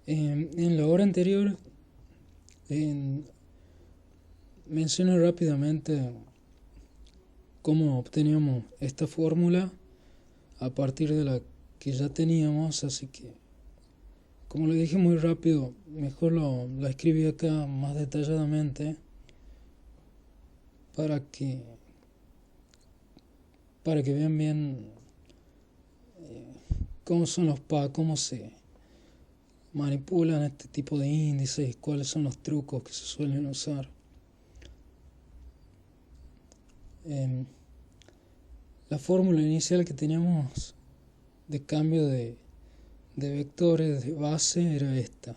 En la hora anterior en- mencioné rápidamente cómo obteníamos esta fórmula a partir de la que ya teníamos, así que como lo dije muy rápido, mejor lo escribí acá más detalladamente para que, para que vean bien cómo son cómo se manipulan este tipo de índices, cuáles son los trucos que se suelen usar. Em, la fórmula inicial que teníamos de cambio de vectores de base era esta.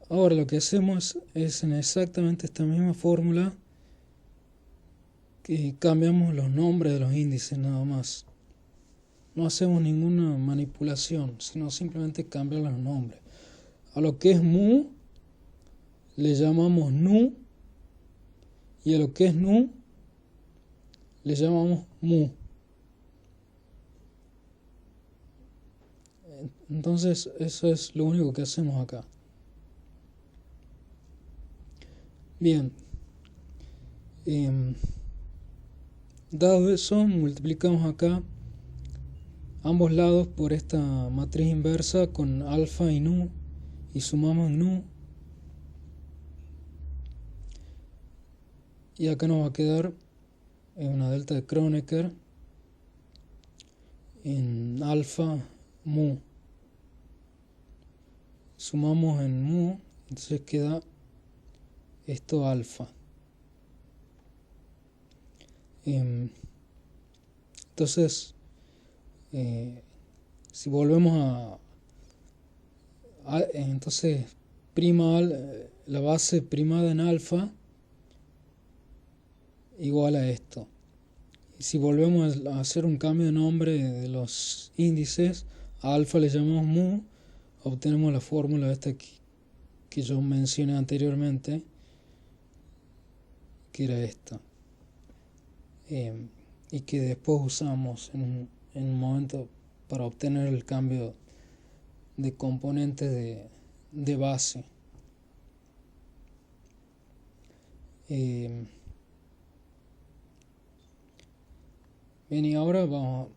Ahora lo que hacemos es en exactamente esta misma fórmula que cambiamos los nombres de los índices nada más. No hacemos ninguna manipulación, sino simplemente cambiar los nombres. A lo que es mu le llamamos nu y a lo que es nu le llamamos mu. Entonces eso es lo único que hacemos acá. Bien, dado eso, multiplicamos acá ambos lados por esta matriz inversa con alfa y nu y sumamos nu y acá nos va a quedar una delta de Kronecker en alfa mu. Sumamos en mu, entonces queda esto alfa. Entonces, si volvemos entonces la base primada en alfa igual a esto. Y si volvemos a hacer un cambio de nombre de los índices, a alfa le llamamos mu, obtenemos la fórmula esta que yo mencioné anteriormente, que era esta, y que después usamos en un momento para obtener el cambio de componentes de base. Bien, y ahora vamos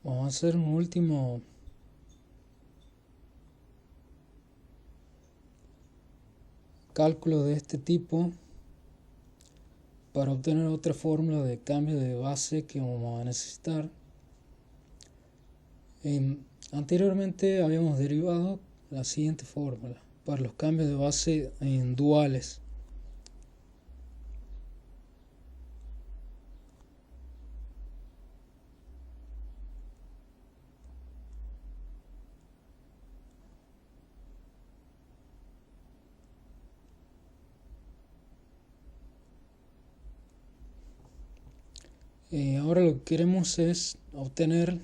a hacer un último cálculo de este tipo para obtener otra fórmula de cambio de base que vamos a necesitar. Anteriormente habíamos derivado la siguiente fórmula para los cambios de base en duales. Ahora lo que queremos es obtener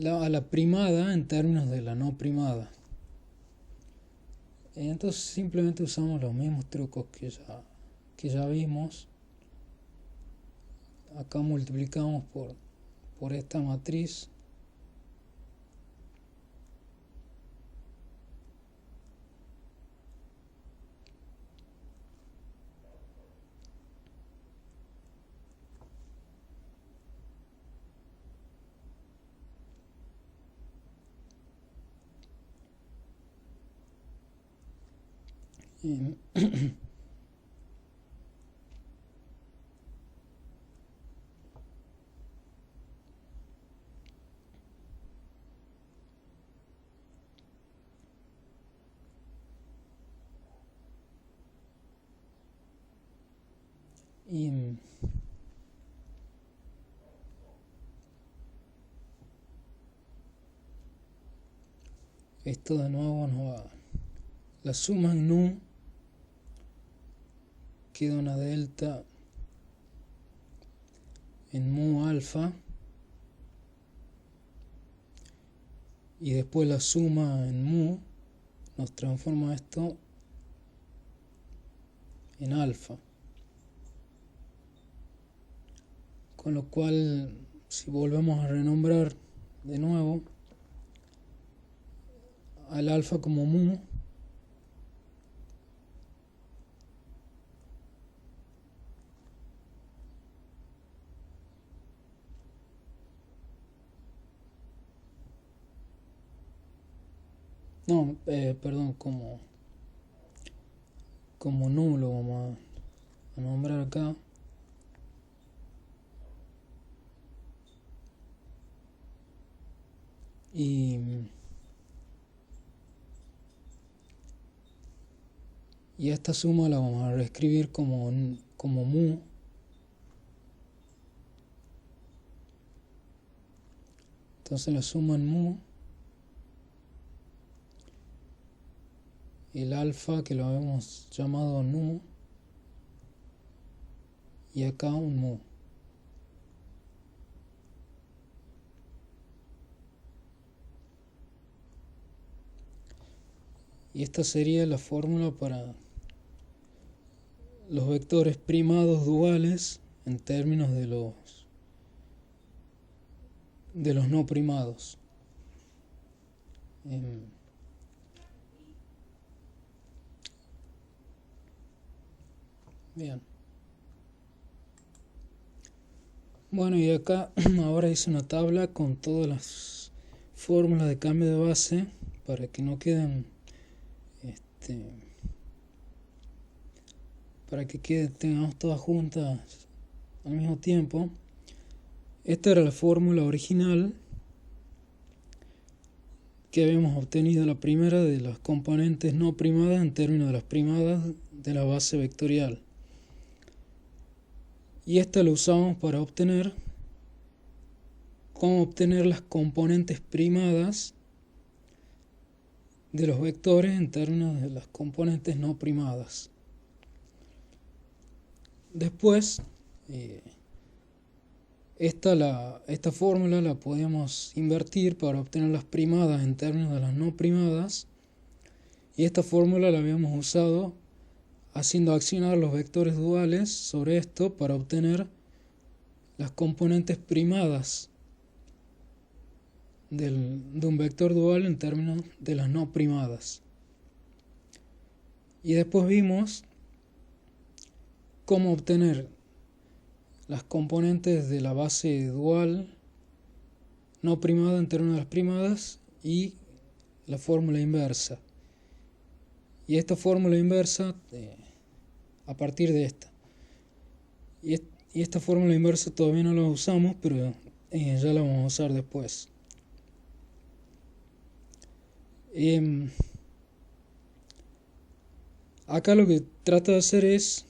a la primada en términos de la no primada. Entonces simplemente usamos los mismos trucos que ya vimos. Acá multiplicamos por esta matriz. Y esto de nuevo nos va. La suma en nu queda una delta en mu alfa y después la suma en mu nos transforma esto en alfa, con lo cual si volvemos a renombrar de nuevo al alfa como mu. No, perdón, como nu lo vamos a nombrar acá. Y esta suma la vamos a reescribir como mu. Entonces la suma en mu. El alfa que lo habíamos llamado nu. Y acá un mu. Y esta sería la fórmula para los vectores primados duales en términos de los no primados. Bien. Bueno, y acá ahora hice una tabla con todas las fórmulas de cambio de base para que no queden para que tengamos todas juntas al mismo tiempo. Esta era la fórmula original que habíamos obtenido, la primera de las componentes no primadas en términos de las primadas de la base vectorial. Y esta la usamos para obtener cómo obtener las componentes primadas de los vectores en términos de las componentes no primadas. Después, esta fórmula la podemos invertir para obtener las primadas en términos de las no primadas, y esta fórmula la habíamos usado haciendo accionar los vectores duales sobre esto para obtener las componentes primadas de un vector dual en términos de las no primadas. Y después vimos cómo obtener las componentes de la base dual no primada en términos de las primadas y la fórmula inversa. Y esta fórmula inversa a partir de esta. Y esta fórmula inversa todavía no la usamos, pero ya la vamos a usar después. Acá lo que trata de hacer es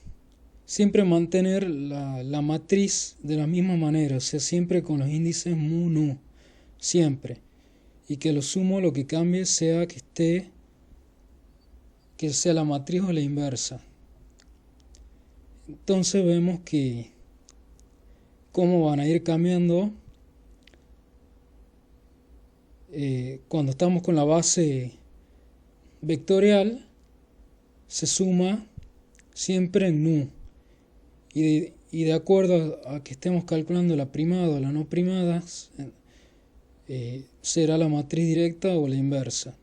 siempre mantener la matriz de la misma manera, o sea, siempre con los índices mu, nu, siempre. Y que lo sumo lo que cambie sea que sea la matriz o la inversa. Entonces vemos que cómo van a ir cambiando cuando estamos con la base vectorial, se suma siempre en nu. Y de acuerdo a que estemos calculando la primada o la no primada, será la matriz directa o la inversa.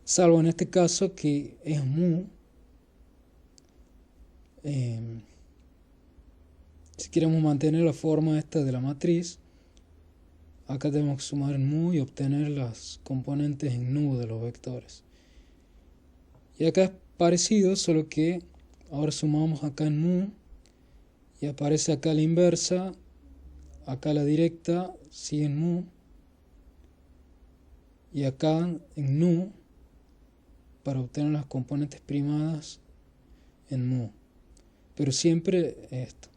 Salvo en este caso que es mu. Si queremos mantener la forma esta de la matriz, acá tenemos que sumar en mu y obtener las componentes en nu de los vectores. Y acá es parecido, solo que ahora sumamos acá en mu y aparece acá la inversa, acá la directa sigue en mu y acá en nu para obtener las componentes primadas en mu. Pero siempre esto.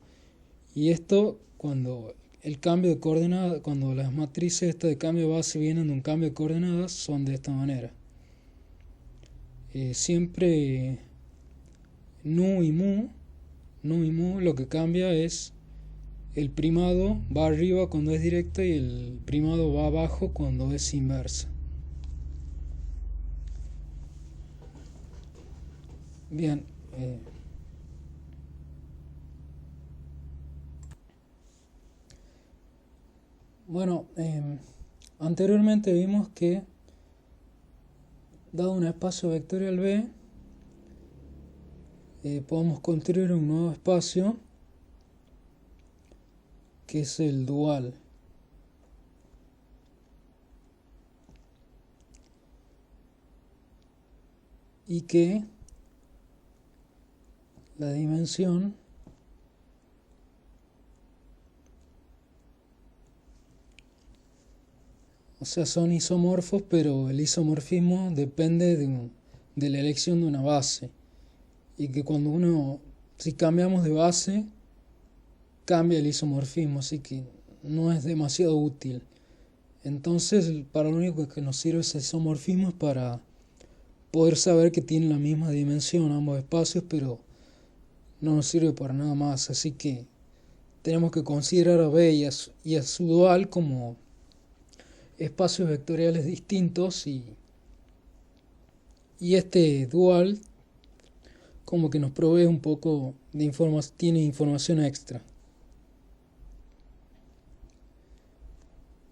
Y esto cuando el cambio de coordenadas, cuando las matrices de cambio de base vienen de un cambio de coordenadas, son de esta manera. Siempre nu y mu, lo que cambia es el primado va arriba cuando es directa y el primado va abajo cuando es inversa. Bien. Bueno, anteriormente vimos que dado un espacio vectorial B, podemos construir un nuevo espacio que es el dual. Y que la dimensión son isomorfos, pero el isomorfismo depende de la elección de una base. Y que si cambiamos de base, cambia el isomorfismo, así que no es demasiado útil. Entonces, para lo único que nos sirve ese isomorfismo es para poder saber que tienen la misma dimensión ambos espacios, pero no nos sirve para nada más. Así que tenemos que considerar a B y a su dual como espacios vectoriales distintos, y este dual como que nos provee un poco de información, tiene información extra.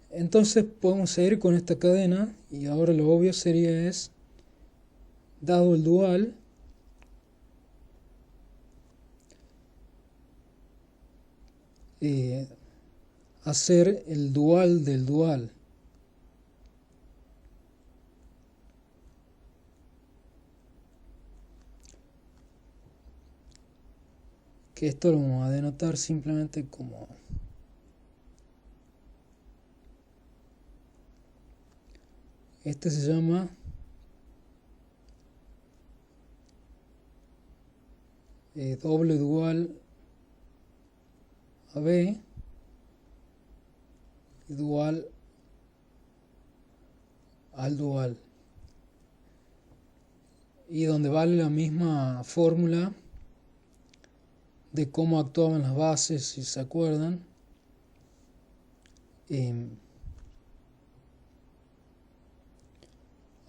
Entonces podemos seguir con esta cadena, y ahora lo obvio sería dado el dual, hacer el dual del dual. Que esto lo vamos a denotar simplemente como este se llama doble dual a B y dual al dual, y donde vale la misma fórmula de cómo actuaban las bases, si se acuerdan.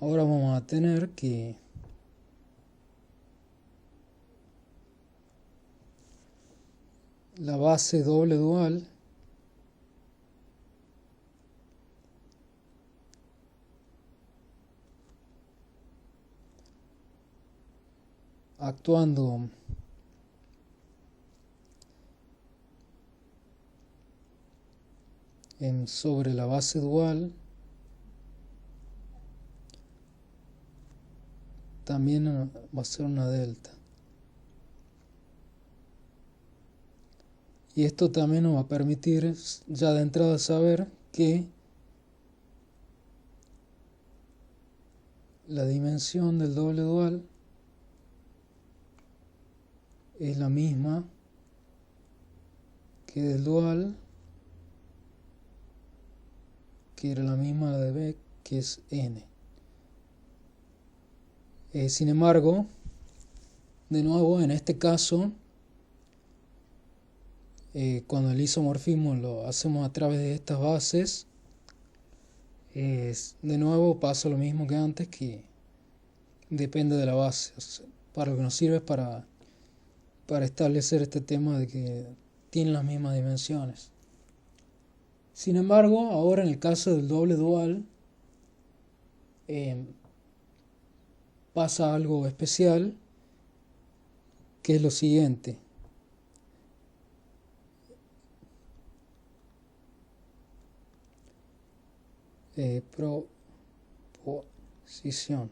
Ahora vamos a tener que la base doble dual actuando sobre la base dual también va a ser una delta. Y esto también nos va a permitir ya de entrada saber que la dimensión del doble dual es la misma que del dual, que era la misma de B, que es n. Sin embargo, de nuevo, en este caso, cuando el isomorfismo lo hacemos a través de estas bases, de nuevo pasa lo mismo que antes, que depende de la base. O sea, para lo que nos sirve es para establecer este tema de que tienen las mismas dimensiones. Sin embargo, ahora en el caso del doble dual, pasa algo especial, que es lo siguiente. Proposición.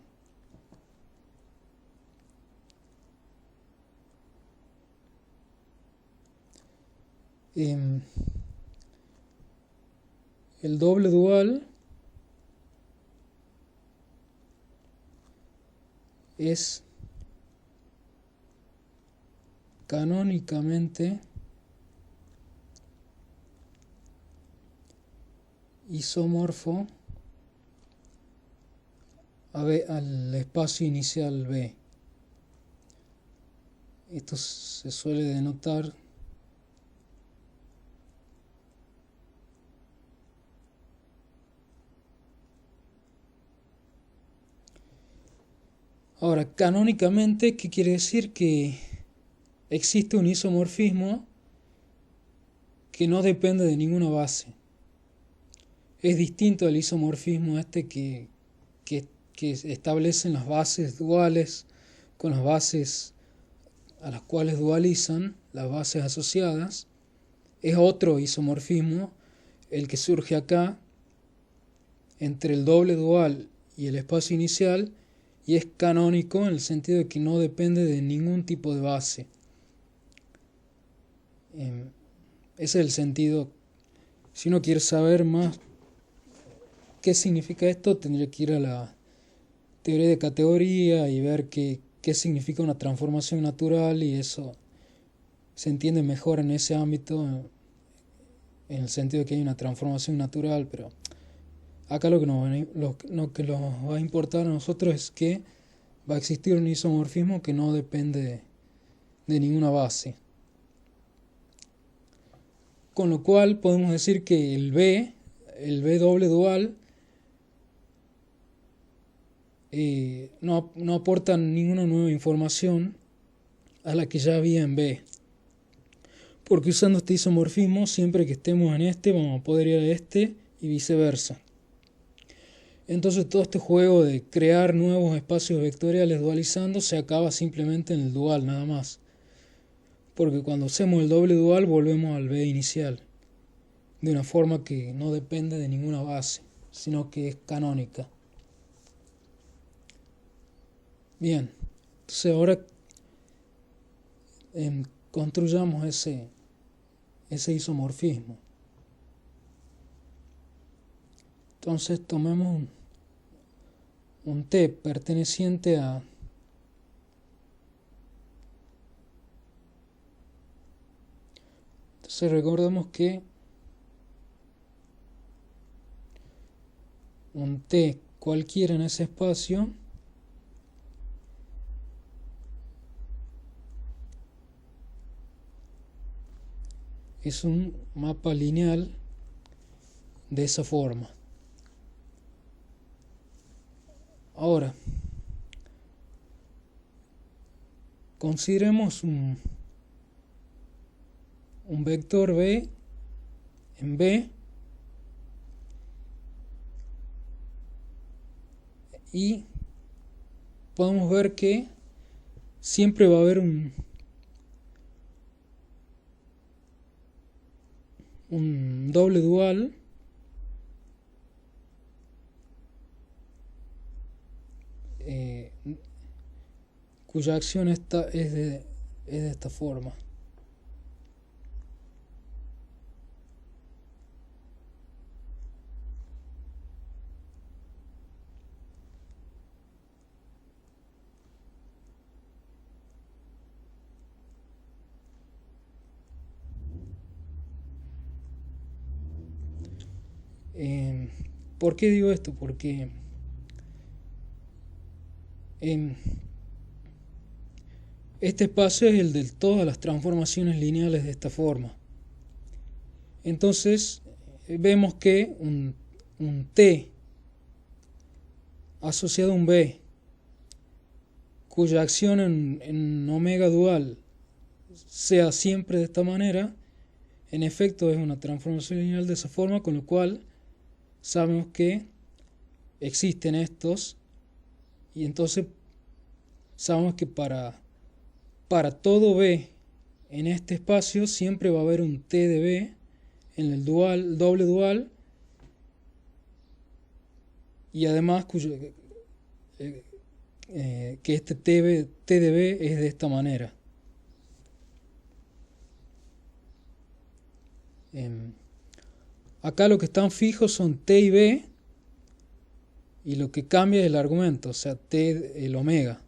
El doble dual es canónicamente isomorfo al espacio inicial B. Esto se suele denotar ahora, canónicamente, ¿qué quiere decir? Que existe un isomorfismo que no depende de ninguna base. Es distinto al isomorfismo que, que establecen las bases duales con las bases a las cuales dualizan, las bases asociadas. Es otro isomorfismo el que surge acá entre el doble dual y el espacio inicial, y es canónico en el sentido de que no depende de ningún tipo de base. Ese es el sentido. Si uno quiere saber más qué significa esto, tendría que ir a la teoría de categoría y ver qué significa una transformación natural, y eso se entiende mejor en ese ámbito, en el sentido de que hay una transformación natural. Pero acá lo que nos va a importar a nosotros es que va a existir un isomorfismo que no depende de ninguna base. Con lo cual podemos decir que el B doble dual, no aporta ninguna nueva información a la que ya había en B. Porque usando este isomorfismo, siempre que estemos en este, vamos a poder ir a este y viceversa. Entonces todo este juego de crear nuevos espacios vectoriales dualizando se acaba simplemente en el dual nada más. Porque cuando hacemos el doble dual volvemos al B inicial, de una forma que no depende de ninguna base, sino que es canónica. Bien, entonces ahora construyamos ese isomorfismo. Entonces tomemos un T perteneciente a entonces recordemos que un T cualquiera en ese espacio es un mapa lineal de esa forma. Ahora, consideremos un vector B en B y podemos ver que siempre va a haber un doble dual cuya acción es de esta forma. ¿Por qué digo esto? Porque este espacio es el de todas las transformaciones lineales de esta forma. Entonces vemos que un T asociado a un B cuya acción en omega dual sea siempre de esta manera, en efecto es una transformación lineal de esa forma, con lo cual sabemos que existen estos, y entonces sabemos que para todo B en este espacio siempre va a haber un T de B en el doble dual, y además que este T de B es de esta manera. Acá lo que están fijos son T y B, y lo que cambia es el argumento, o sea, T, el omega.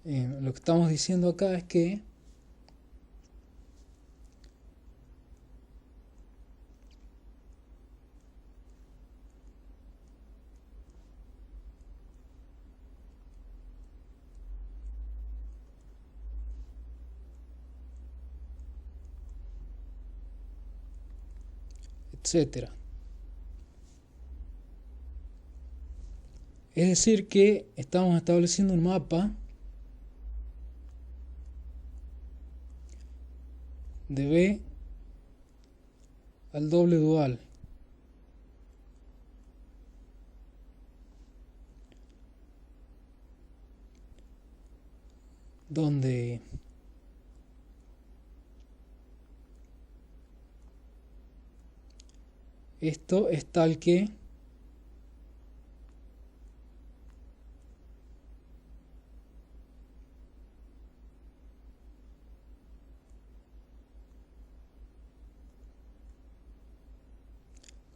Lo que estamos diciendo acá es que etcétera. Es decir, que estamos estableciendo un mapa de B al doble dual, donde esto es tal que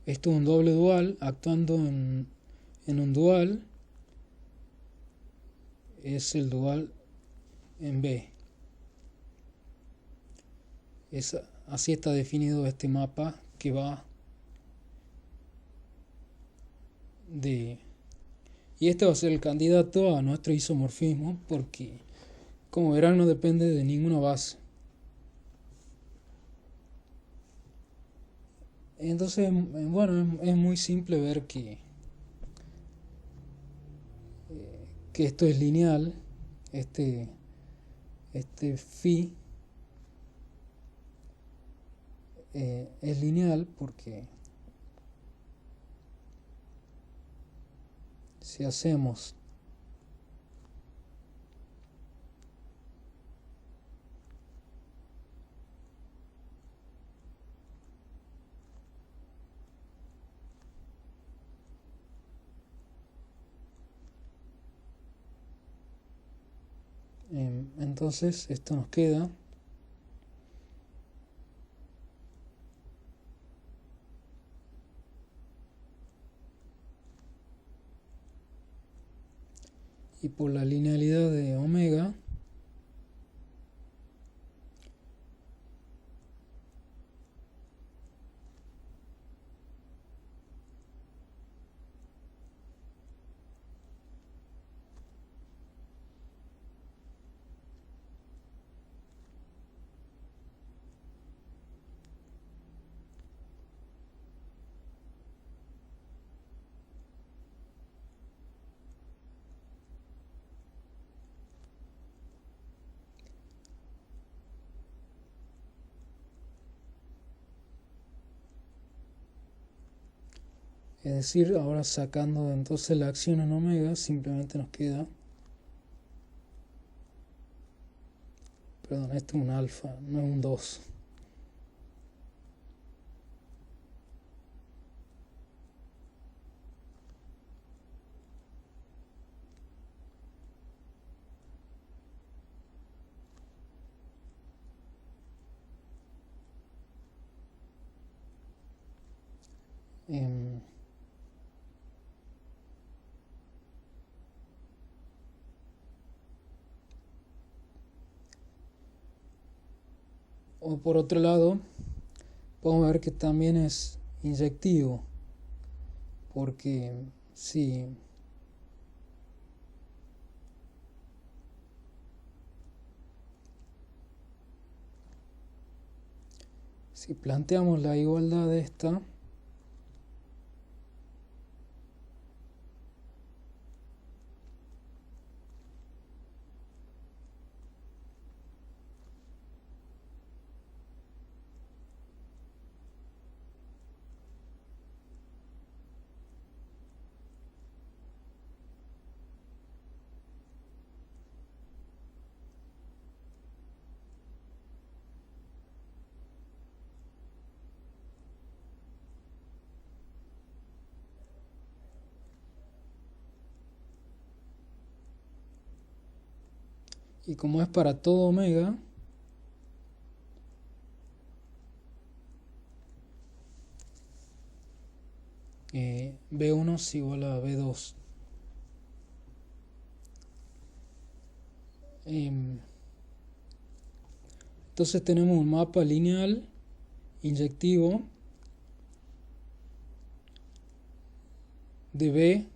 esto es un doble dual actuando en un dual, es el dual en B. Así está definido este mapa que va de... Y este va a ser el candidato a nuestro isomorfismo porque, como verán, no depende de ninguna base. Entonces, bueno, es muy simple ver que esto es lineal, este phi es lineal porque si hacemos entonces esto nos queda y por la linealidad de omega es decir, ahora sacando entonces la acción en omega, simplemente nos queda, perdón, este es un alfa, no es un 2. O por otro lado, podemos ver que también es inyectivo, porque si planteamos la igualdad de esta, y como es para todo omega, B1 es igual a B2. Entonces tenemos un mapa lineal inyectivo de B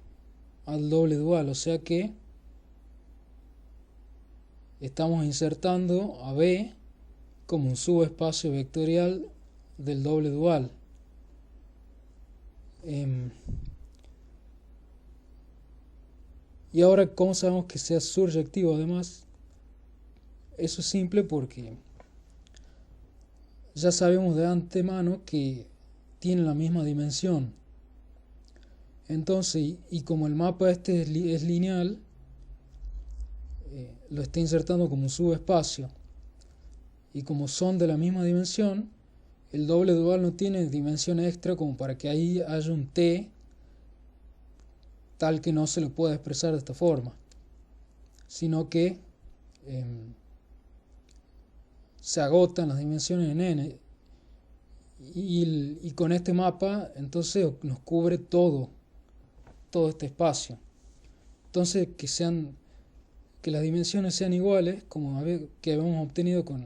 al doble dual, o sea que estamos insertando a B como un subespacio vectorial del doble dual. Y ahora, ¿cómo sabemos que sea surjectivo? Además, eso es simple porque ya sabemos de antemano que tienen la misma dimensión. Entonces, y como el mapa este es lineal, lo está insertando como un subespacio. Y como son de la misma dimensión, el doble dual no tiene dimensión extra como para que ahí haya un t tal que no se lo pueda expresar de esta forma, sino que eh, se agotan las dimensiones en n y con este mapa entonces nos cubre todo este espacio. Entonces que las dimensiones sean iguales, como que habíamos obtenido con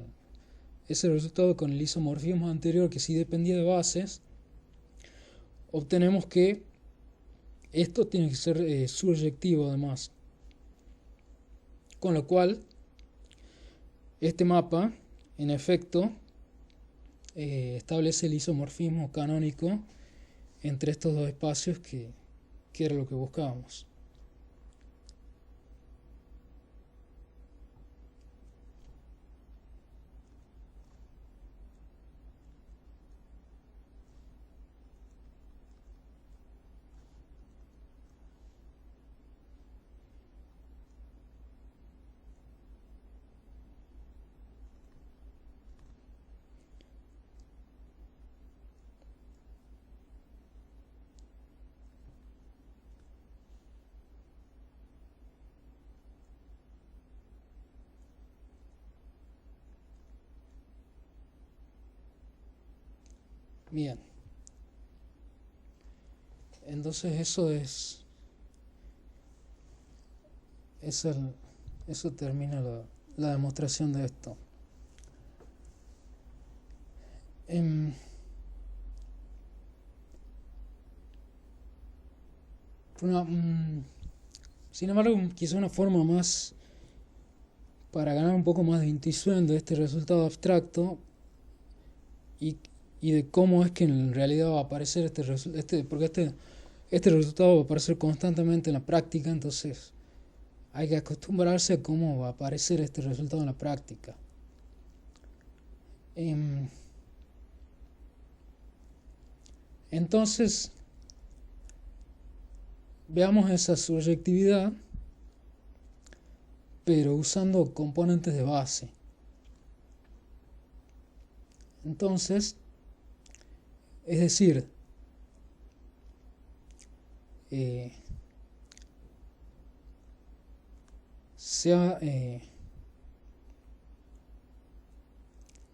ese resultado con el isomorfismo anterior, que sí dependía de bases, obtenemos que esto tiene que ser surjetivo además. Con lo cual, este mapa, en efecto, establece el isomorfismo canónico entre estos dos espacios que era lo que buscábamos. Bien, entonces eso termina la demostración de esto. Em, Sin embargo, quizá una forma más para ganar un poco más de intuición de este resultado abstracto y, y de cómo es que en realidad va a aparecer porque este resultado va a aparecer constantemente en la práctica, entonces hay que acostumbrarse a cómo va a aparecer este resultado en la práctica. Entonces, veamos esa subjetividad, pero usando componentes de base. Entonces, es decir, sea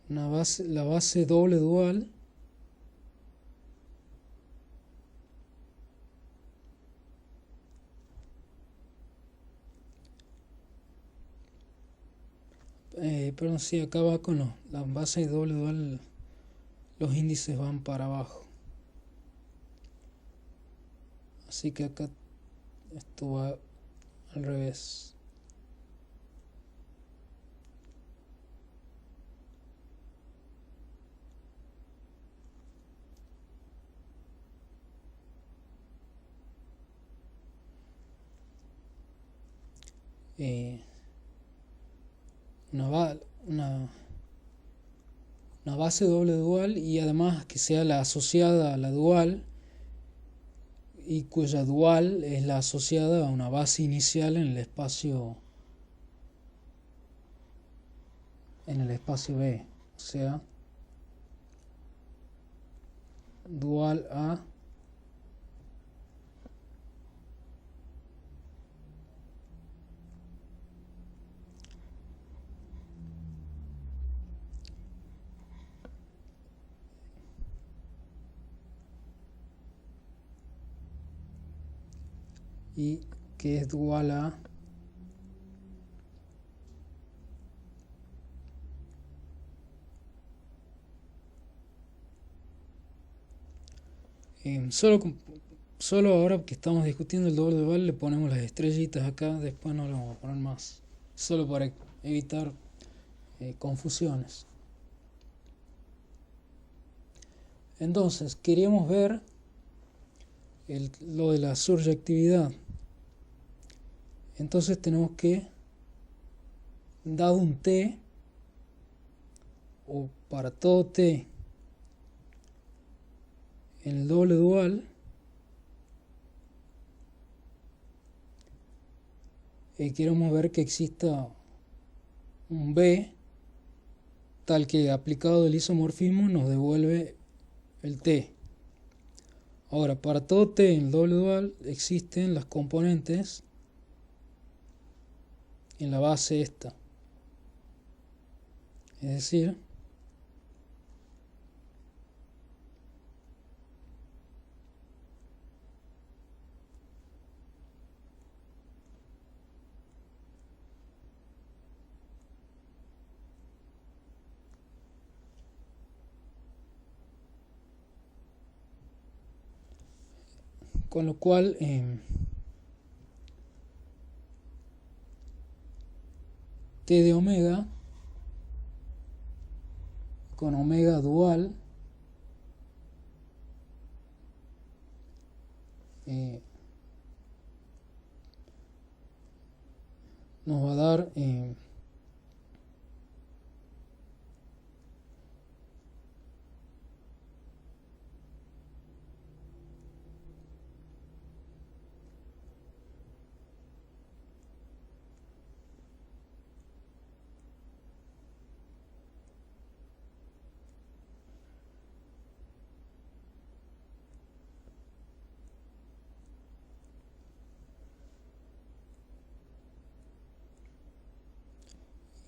la base doble dual perdón, sí, acá va con la base doble dual, los índices van para abajo. Así que acá esto va al revés. Una, una base doble dual y además que sea la asociada a la dual y cuya dual es la asociada a una base inicial en el espacio B, o sea, dual a y que es dual a solo ahora que estamos discutiendo el doble dual le ponemos las estrellitas acá, después no le vamos a poner más, solo para evitar confusiones. Entonces, queríamos ver lo de la surjetividad. Entonces tenemos que, dado un t o para todo t en el doble dual, queremos ver que exista un b tal que aplicado el isomorfismo nos devuelve el t. Ahora, para todo t en el doble dual existen las componentes en la base esta. Es decir, con lo cual t de omega con omega dual nos va a dar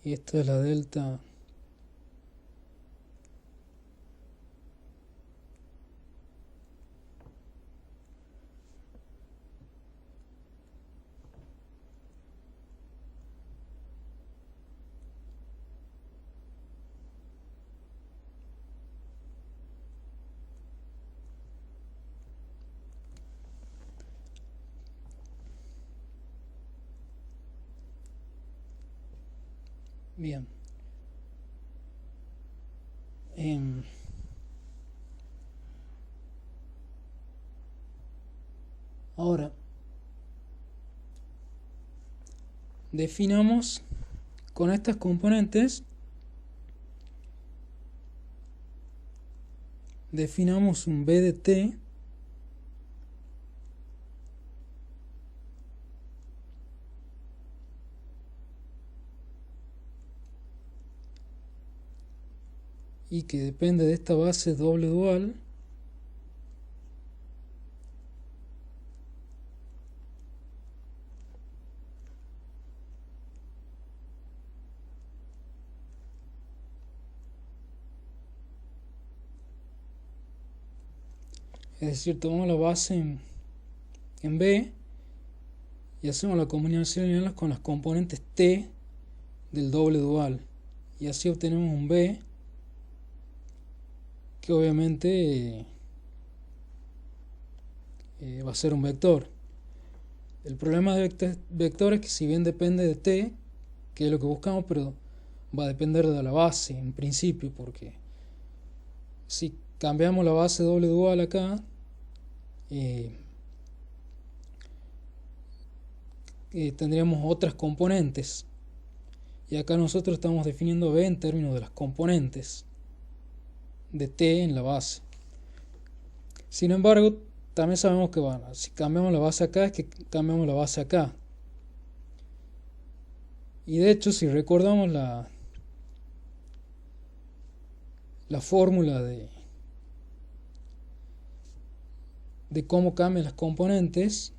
y esto es la delta bien. Ahora definamos con estas componentes, definamos un b de t y que depende de esta base doble dual es decir, tomamos la base en B y hacemos la combinación lineal con las componentes t del doble dual y así obtenemos un B que obviamente va a ser un vector. El problema de vector es que si bien depende de t, que es lo que buscamos, pero va a depender de la base en principio, porque si cambiamos la base doble dual acá, tendríamos otras componentes, y acá nosotros estamos definiendo B en términos de las componentes de t en la base. Sin embargo, también sabemos que bueno, si cambiamos la base acá, es que cambiamos la base acá. Y de hecho, si recordamos la fórmula de cómo cambian las componentes,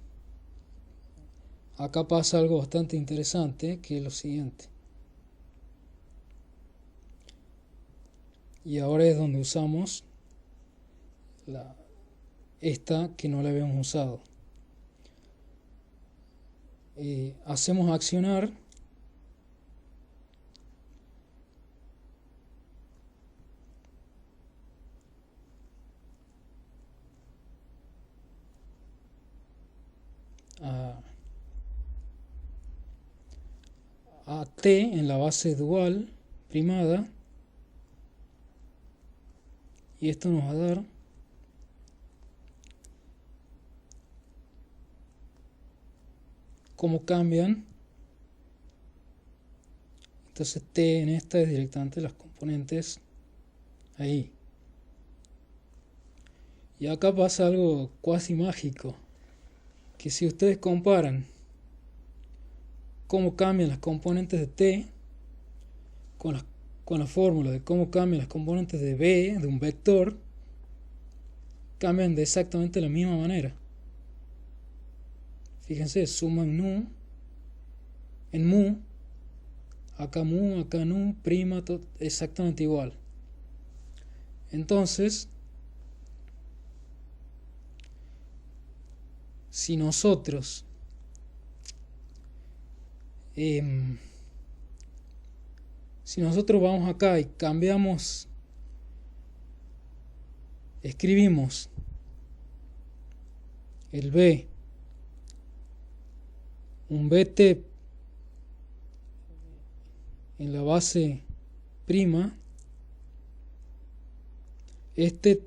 acá pasa algo bastante interesante, que es lo siguiente. Y ahora es donde usamos esta que no la habíamos usado. Hacemos accionar a t en la base dual primada, y esto nos va a dar cómo cambian. Entonces t en esta es directamente las componentes ahí. Y acá pasa algo cuasi mágico, que si ustedes comparan cómo cambian las componentes de t con con la fórmula de cómo cambian las componentes de b, de un vector, cambian de exactamente la misma manera. Fíjense, suman nu en mu, acá nu, prima, exactamente igual. Entonces, si nosotros si nosotros vamos acá y cambiamos, escribimos el b, un bt en la base prima, este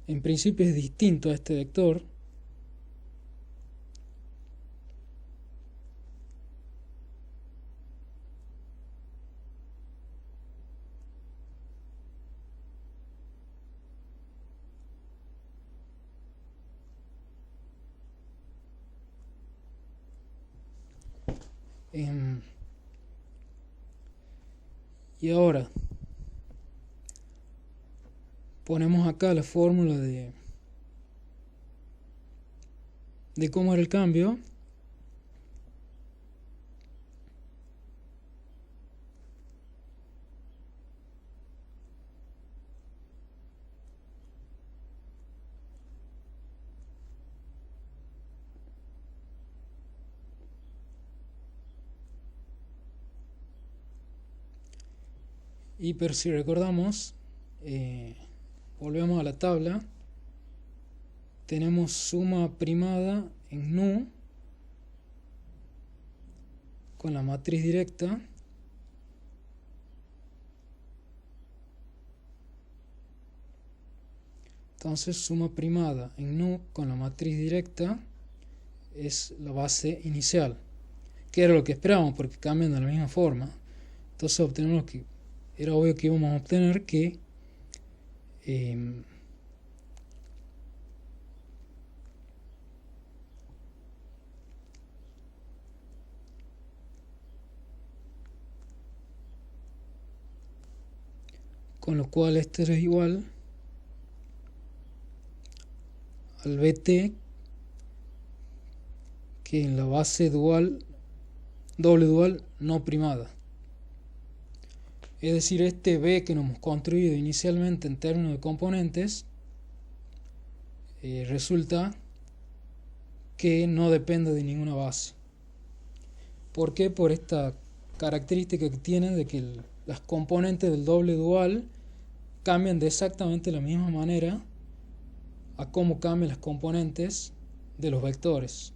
en principio es distinto a este vector, y ahora ponemos acá la fórmula de cómo era el cambio. Pero si recordamos, volvemos a la tabla, tenemos suma primada en nu con la matriz directa, entonces suma primada en nu con la matriz directa es la base inicial, que era lo que esperábamos porque cambian de la misma forma. Entonces obtenemos que era obvio que íbamos a obtener que con lo cual este es igual al bt que en la base dual, doble dual no primada. Es decir, este b que nos hemos construido inicialmente en términos de componentes resulta que no depende de ninguna base. ¿Por qué? Por esta característica que tienen de que las componentes del doble dual cambian de exactamente la misma manera a cómo cambian las componentes de los vectores.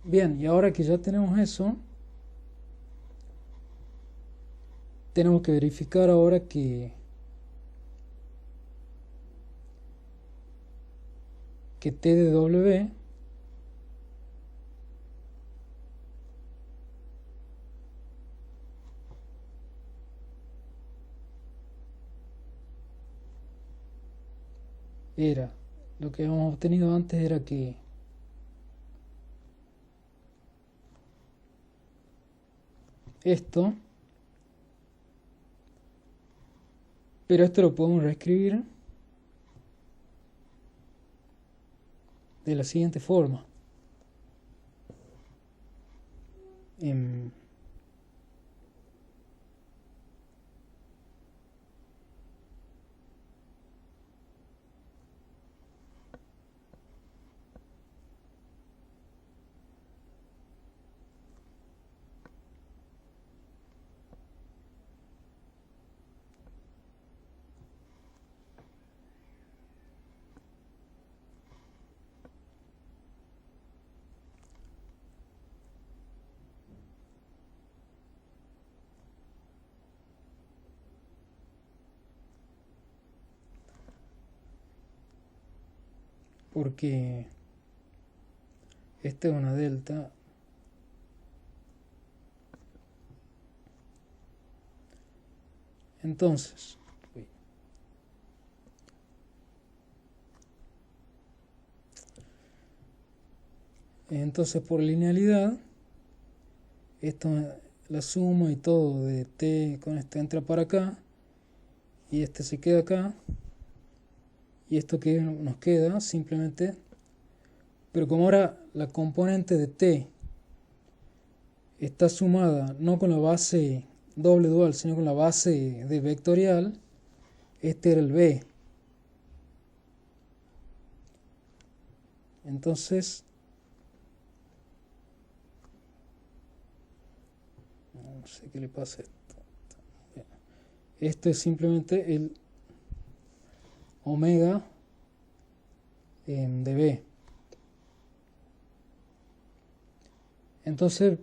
Bien, y ahora que ya tenemos eso, tenemos que verificar ahora que t de w era, lo que habíamos obtenido antes era que esto, pero esto lo podemos reescribir de la siguiente forma. Porque esta es una delta Entonces, por linealidad, esto, la suma y todo de t con este entra para acá, y este se queda acá, y esto que nos queda simplemente, pero como ahora la componente de t está sumada no con la base doble dual, sino con la base de vectorial, este era el b. Entonces, no sé qué le pasa a esto. Esto es simplemente el omega de b. Entonces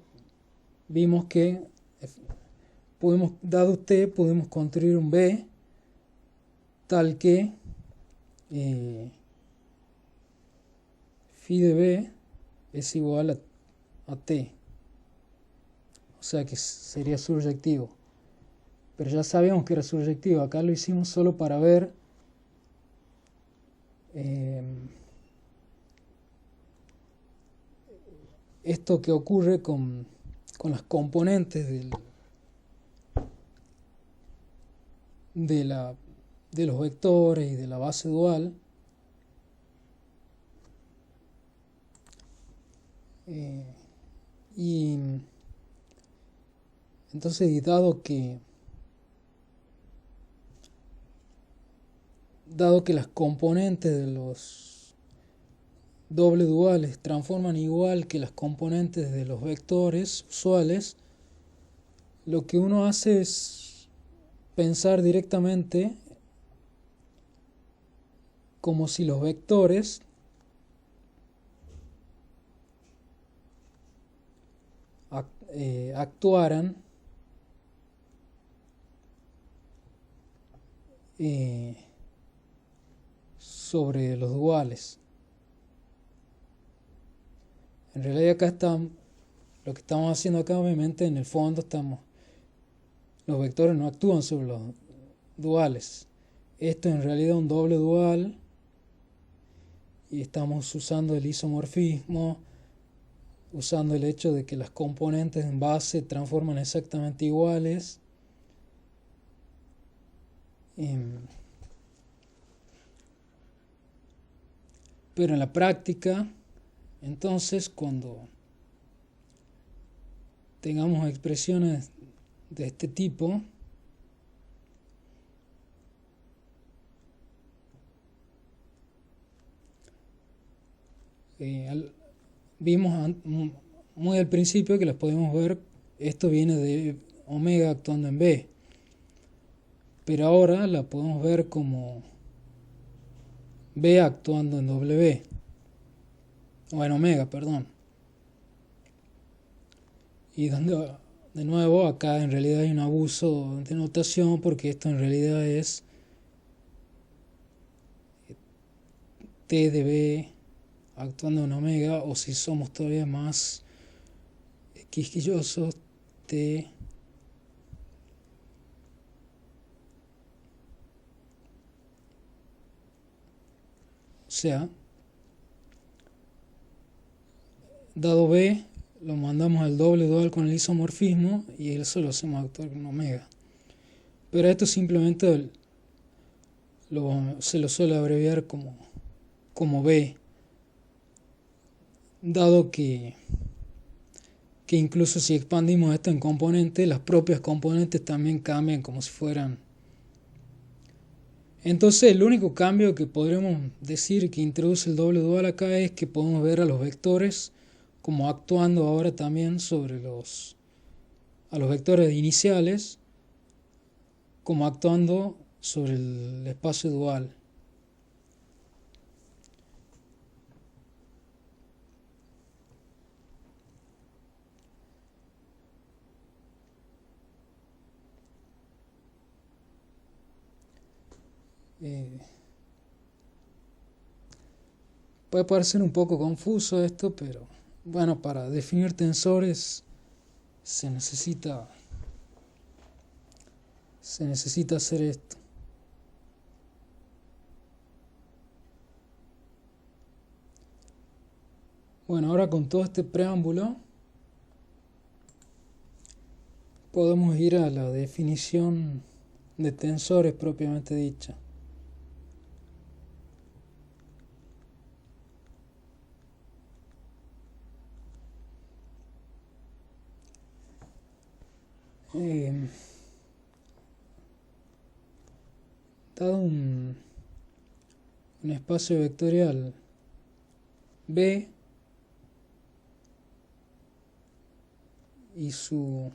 vimos que dado t, podemos construir un b tal que phi de b es igual a t. O sea que sería surjetivo. Pero ya sabíamos que era surjetivo. Acá lo hicimos solo para ver esto que ocurre con las componentes de los vectores y de la base dual. Y entonces, dado que las componentes de los doble duales transforman igual que las componentes de los vectores usuales, lo que uno hace es pensar directamente como si los vectores actuaran sobre los duales. En realidad acá lo que estamos haciendo acá, obviamente en el fondo los vectores no actúan sobre los duales. Esto en realidad es un doble dual y estamos usando el isomorfismo, usando el hecho de que las componentes en base transforman exactamente iguales. Pero en la práctica, entonces, cuando tengamos expresiones de este tipo, vimos muy al principio que las podemos ver, esto viene de omega actuando en b, pero ahora la podemos ver como b actuando en w, o en omega, perdón. Y de nuevo acá en realidad hay un abuso de notación, porque esto en realidad es t de b actuando en omega, o si somos todavía más quisquillosos, t o sea, dado b, lo mandamos al doble dual con el isomorfismo y eso lo hacemos actuar con omega. Pero esto simplemente se lo suele abreviar como b, dado que incluso si expandimos esto en componentes, las propias componentes también cambian como si fueran. Entonces el único cambio que podremos decir que introduce el doble dual acá es que podemos ver a los vectores como actuando ahora también sobre a los vectores iniciales, como actuando sobre el espacio dual. Puede parecer un poco confuso esto, pero bueno, para definir tensores se necesita se necesita hacer esto. Bueno, ahora con todo este preámbulo podemos ir a la definición de tensores propiamente dicha. Dado un espacio vectorial B y su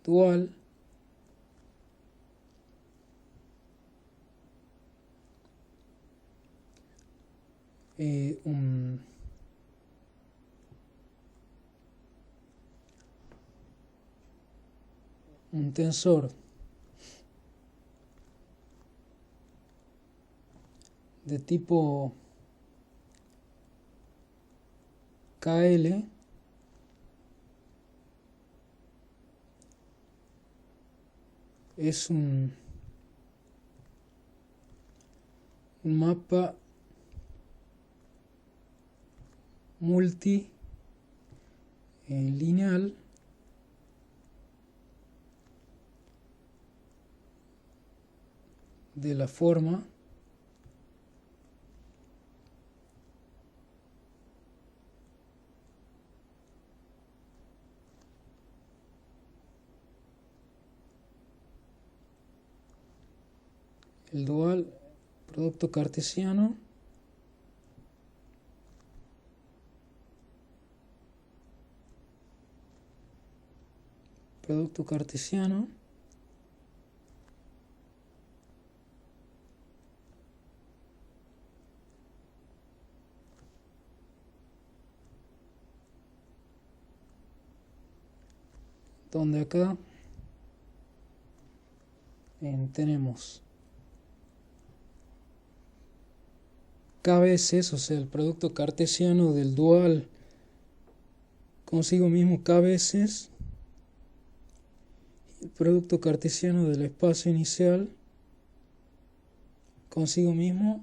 dual, un tensor de tipo KL es un mapa multilineal de la forma el dual producto cartesiano donde acá tenemos k veces, o sea, el producto cartesiano del dual consigo mismo k veces el producto cartesiano del espacio inicial consigo mismo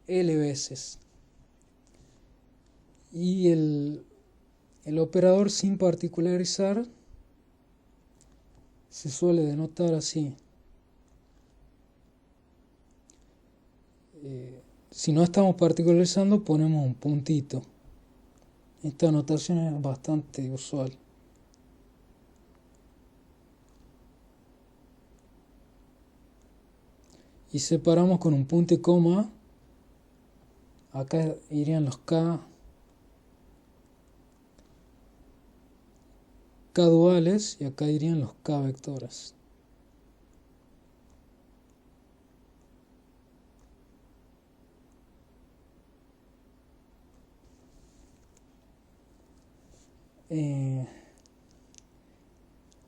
L veces. Y el operador sin particularizar se suele denotar así. Si no estamos particularizando, ponemos un puntito. Esta notación es bastante usual. Y separamos con un punto y coma. Acá irían los K duales y acá irían los K vectores.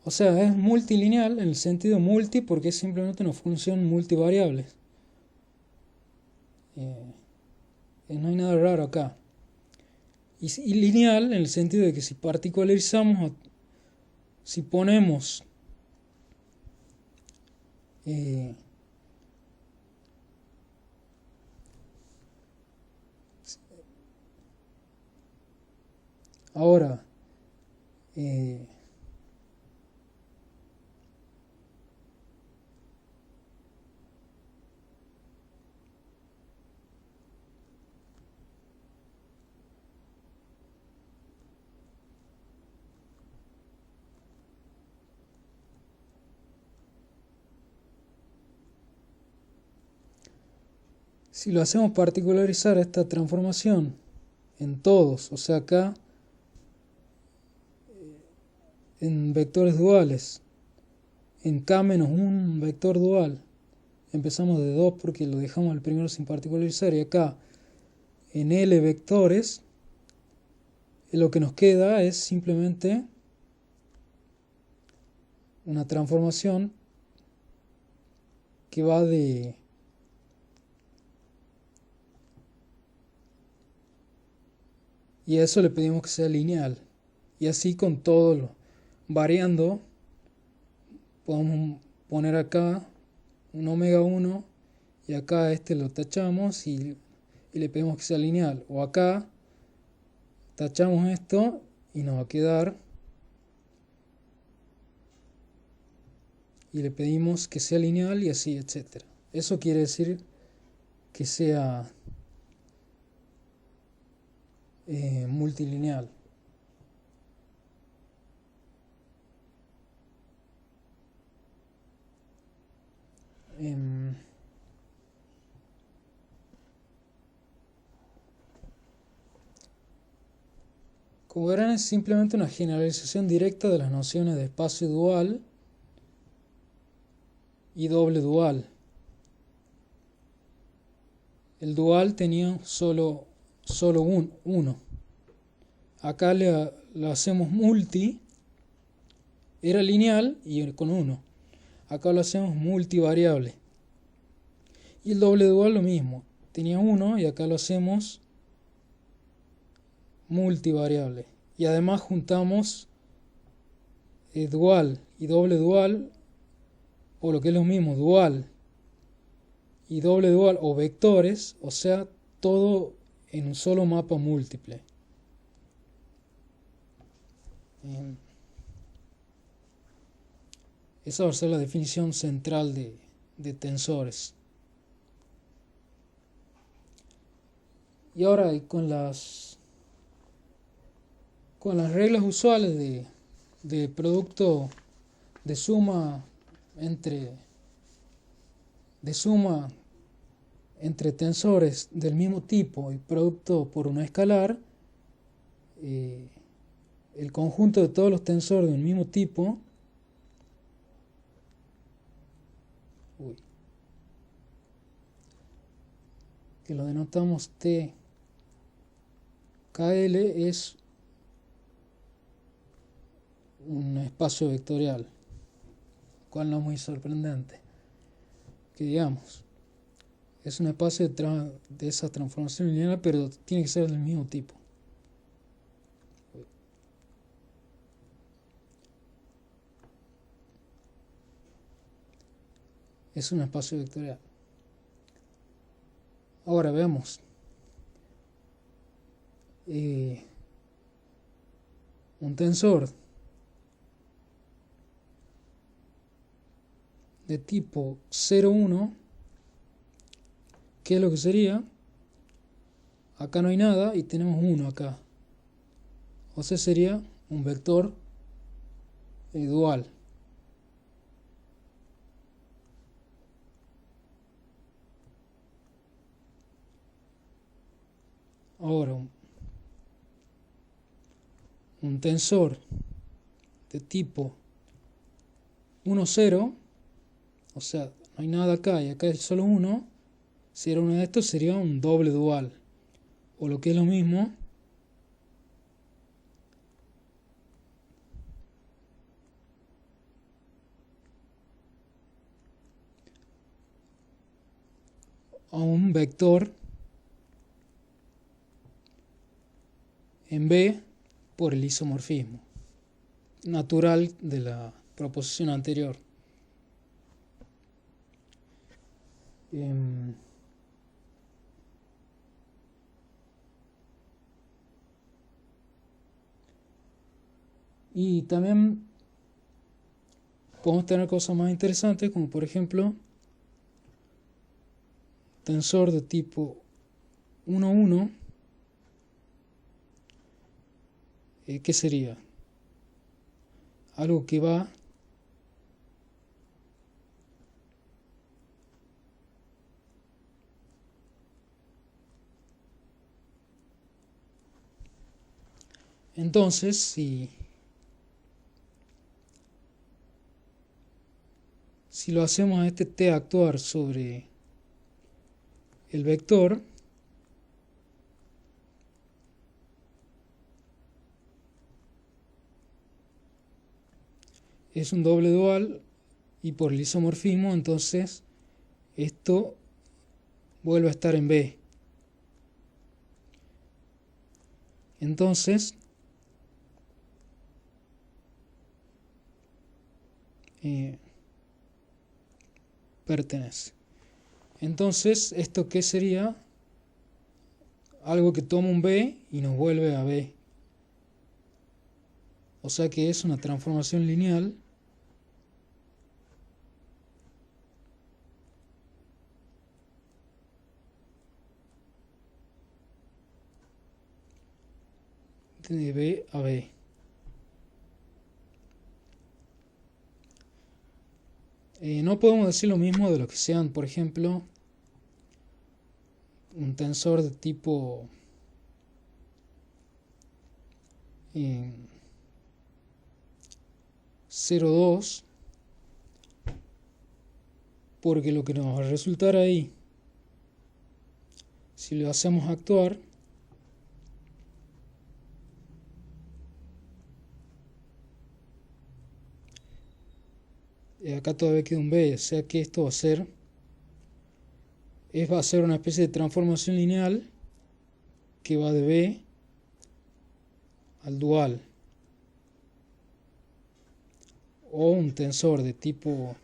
O sea, es multilineal en el sentido multi porque es simplemente una función multivariable. No hay nada raro acá. Y lineal en el sentido de que si particularizamos, si ponemos ahora si lo hacemos particularizar esta transformación en todos, o sea acá en vectores duales, en K menos un vector dual, empezamos de 2 porque lo dejamos al primero sin particularizar, y acá en L vectores lo que nos queda es simplemente una transformación que va de y a eso le pedimos que sea lineal, y así con todo variando podemos poner acá un omega 1 y acá lo tachamos y le pedimos que sea lineal. O acá tachamos esto y nos va a quedar y le pedimos que sea lineal y así, etcétera. Eso quiere decir que sea multilineal. Como verán, es simplemente una generalización directa de las nociones de espacio dual y doble dual. El dual tenía solo uno. Acá lo hacemos multi, era lineal y con uno. Acá lo hacemos multivariable. Y el doble dual lo mismo, tenía uno y acá lo hacemos multivariable. Y además juntamos dual y doble dual, o lo que es lo mismo, dual y doble dual o vectores, o sea, todo en un solo mapa múltiple. Esa va a ser la definición central de tensores. Y ahora con las reglas usuales de producto de suma entre tensores del mismo tipo y producto por una escalar, el conjunto de todos los tensores del mismo tipo que lo denotamos T KL es un espacio vectorial, cual no es muy sorprendente que digamos. Es un espacio de esa transformación lineal, pero tiene que ser del mismo tipo. Es un espacio vectorial. Ahora veamos. Un tensor de tipo 0,1, ¿qué es lo que sería? Acá no hay nada y tenemos 1 acá. O sea, sería un vector dual. Ahora, un tensor de tipo 1,0, o sea, no hay nada acá y acá es solo 1, si era uno de estos sería un doble dual. O lo que es lo mismo, a un vector en B por el isomorfismo natural de la proposición anterior. Y también podemos tener cosas más interesantes, como por ejemplo tensor de tipo 1,1, ¿qué sería? Algo que va entonces, si lo hacemos a este T actuar sobre el vector, es un doble dual y por el isomorfismo entonces esto vuelve a estar en B. Entonces pertenece. Entonces, ¿esto qué sería? Algo que toma un B y nos vuelve a B. O sea que es una transformación lineal de B a B. No podemos decir lo mismo de lo que sean, por ejemplo, un tensor de tipo 0,2, porque lo que nos va a resultar ahí, si lo hacemos actuar, acá todavía queda un B, o sea que esto va a ser una especie de transformación lineal que va de B al dual, o un tensor de tipo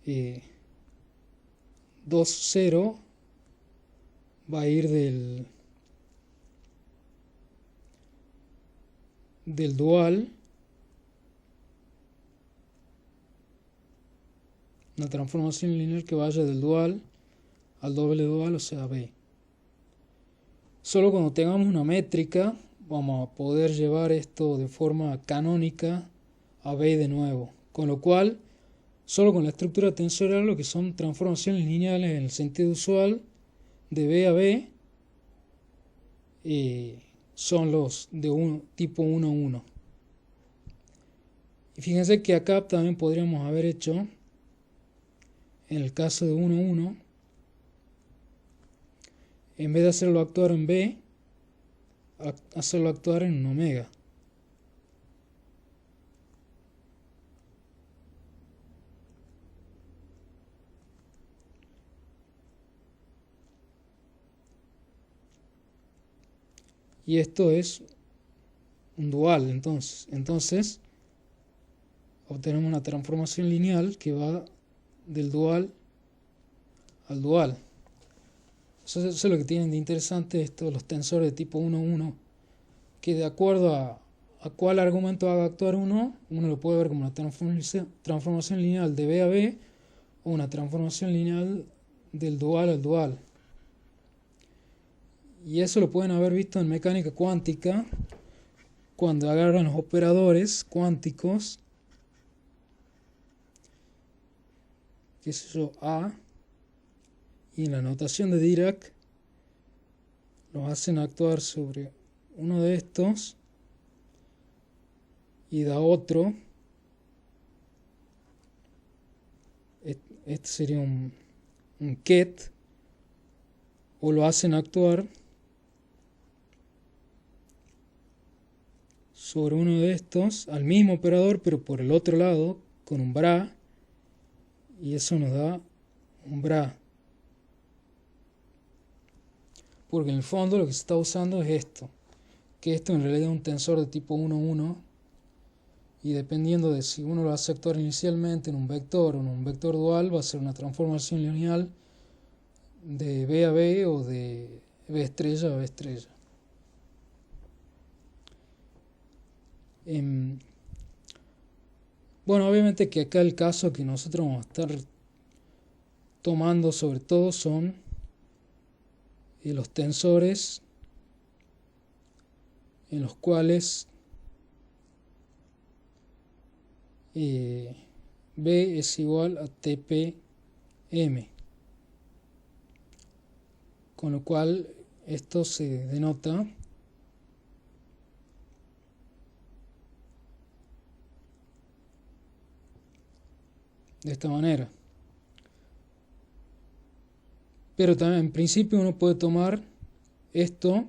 2,0 va a ir del dual, una transformación lineal que vaya del dual al doble dual, o sea B. Solo cuando tengamos una métrica vamos a poder llevar esto de forma canónica a B de nuevo, con lo cual solo con la estructura tensorial, lo que son transformaciones lineales en el sentido usual de B a B, son los de tipo 1 a 1. Y fíjense que acá también podríamos haber hecho, en el caso de 1 a 1, en vez de hacerlo actuar en B, hacerlo actuar en un omega. Y esto es un dual, entonces obtenemos una transformación lineal que va del dual al dual. Eso es lo que tienen de interesante estos los tensores de tipo 1 a 1, que de acuerdo a cuál argumento haga actuar uno lo puede ver como una transformación lineal de B a B o una transformación lineal del dual al dual. Y eso lo pueden haber visto en mecánica cuántica, cuando agarran los operadores cuánticos, qué sé yo, A, y en la notación de Dirac los hacen actuar sobre uno de estos y da otro. Este sería un ket, o lo hacen actuar sobre uno de estos al mismo operador pero por el otro lado con un bra, y eso nos da un bra, porque en el fondo lo que se está usando es esto, que esto en realidad es un tensor de tipo 1 1, y dependiendo de si uno lo hace actuar inicialmente en un vector o en un vector dual, va a ser una transformación lineal de B a B o de B estrella a B estrella. Bueno, obviamente que acá el caso que nosotros vamos a estar tomando sobre todo son los tensores en los cuales B es igual a TPM, con lo cual esto se denota de esta manera. Pero también en principio uno puede tomar esto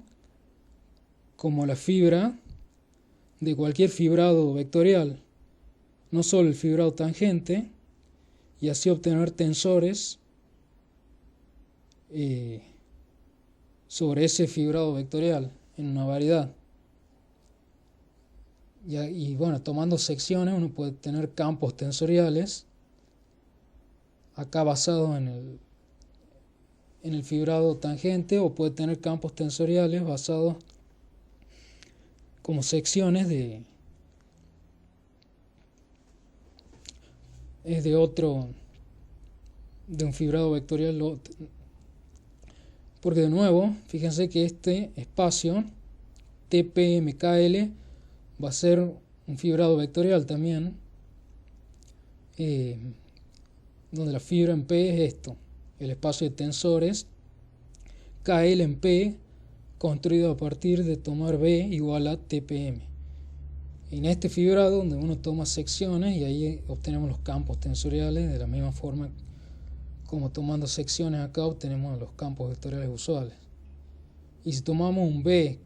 como la fibra de cualquier fibrado vectorial, no solo el fibrado tangente, y así obtener tensores sobre ese fibrado vectorial en una variedad. Y bueno, tomando secciones uno puede tener campos tensoriales, acá basado en el fibrado tangente, o puede tener campos tensoriales basados como secciones de un fibrado vectorial. Porque de nuevo, fíjense que este espacio TPMKL va a ser un fibrado vectorial también, donde la fibra en P es esto, el espacio de tensores, KL en P, construido a partir de tomar B igual a TPM. En este fibrado, donde uno toma secciones, y ahí obtenemos los campos tensoriales de la misma forma como tomando secciones acá obtenemos los campos vectoriales usuales. Y si tomamos un B,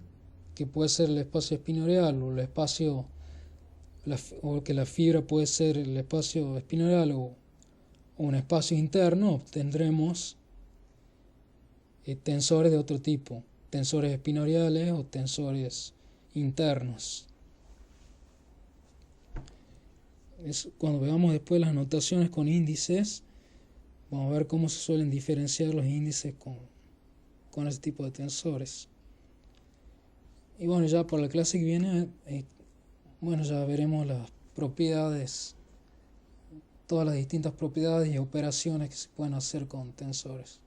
que puede ser el espacio espinorial, o el espacio, o que la fibra puede ser el espacio espinorial, o un espacio interno, obtendremos tensores de otro tipo, tensores espinoriales o tensores internos. Cuando veamos después las notaciones con índices, vamos a ver cómo se suelen diferenciar los índices con ese tipo de tensores. Y bueno, ya para la clase que viene, bueno, ya veremos las propiedades, todas las distintas propiedades y operaciones que se pueden hacer con tensores.